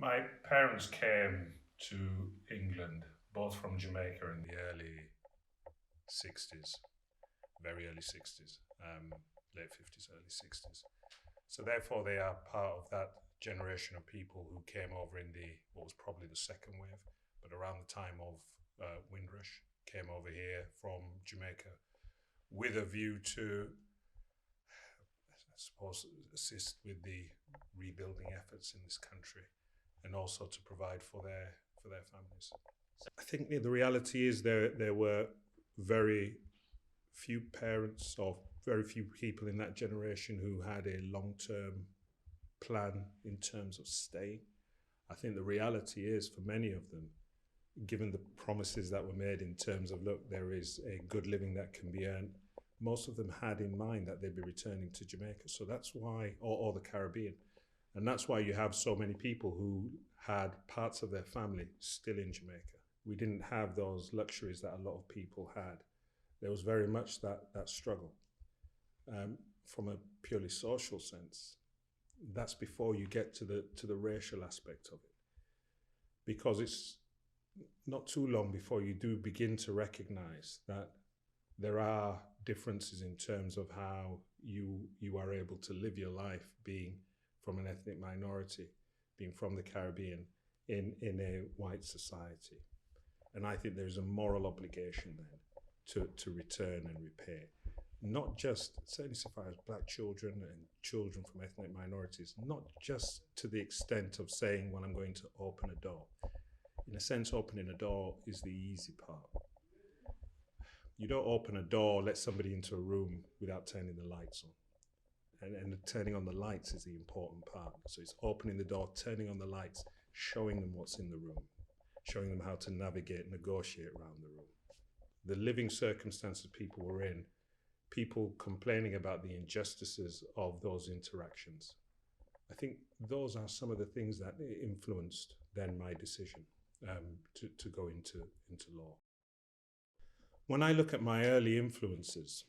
My parents came to England, both from Jamaica in the early 60s, very early 60s, late 50s, early 60s. So therefore, they are part of that generation of people who came over in what was probably the second wave, but around the time of Windrush, came over here from Jamaica with a view to, I suppose, assist with the rebuilding efforts in this country, and also to provide for their families. I think the reality is there were very few parents or very few people in that generation who had a long-term plan in terms of staying. I think the reality is, for many of them, given the promises that were made in terms of, look, there is a good living that can be earned, most of them had in mind that they'd be returning to Jamaica. So that's why, or the Caribbean. And that's why you have so many people who had parts of their family still in Jamaica. We didn't have those luxuries that a lot of people had. There was very much that struggle. From a purely social sense, that's before you get to the racial aspect of it. Because it's not too long before you do begin to recognize that there are differences in terms of how you are able to live your life being from an ethnic minority, being from the Caribbean in a white society. And I think there's a moral obligation then to return and repay. Not just, certainly so far as black children and children from ethnic minorities, not just to the extent of saying, well, I'm going to open a door. In a sense, opening a door is the easy part. You don't open a door, let somebody into a room without turning the lights on. And turning on the lights is the important part. So it's opening the door, turning on the lights, showing them what's in the room, showing them how to navigate, negotiate around the room. The living circumstances people were in, people complaining about the injustices of those interactions. I think those are some of the things that influenced then my decision to go into law. When I look at my early influences,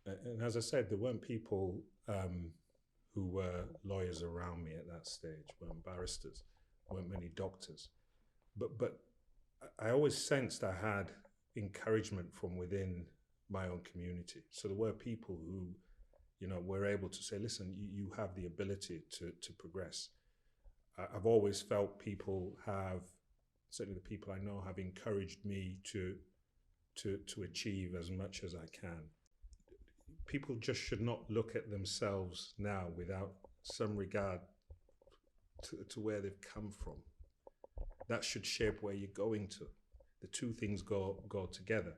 and as I said, there weren't people who were lawyers around me at that stage, weren't barristers, weren't many doctors. But I always sensed I had encouragement from within my own community. So there were people who, were able to say, listen, you have the ability to progress. I've always felt people have, certainly the people I know, have encouraged me to achieve as much as I can. People just should not look at themselves now without some regard to where they've come from. That should shape where you're going to. The two things go together.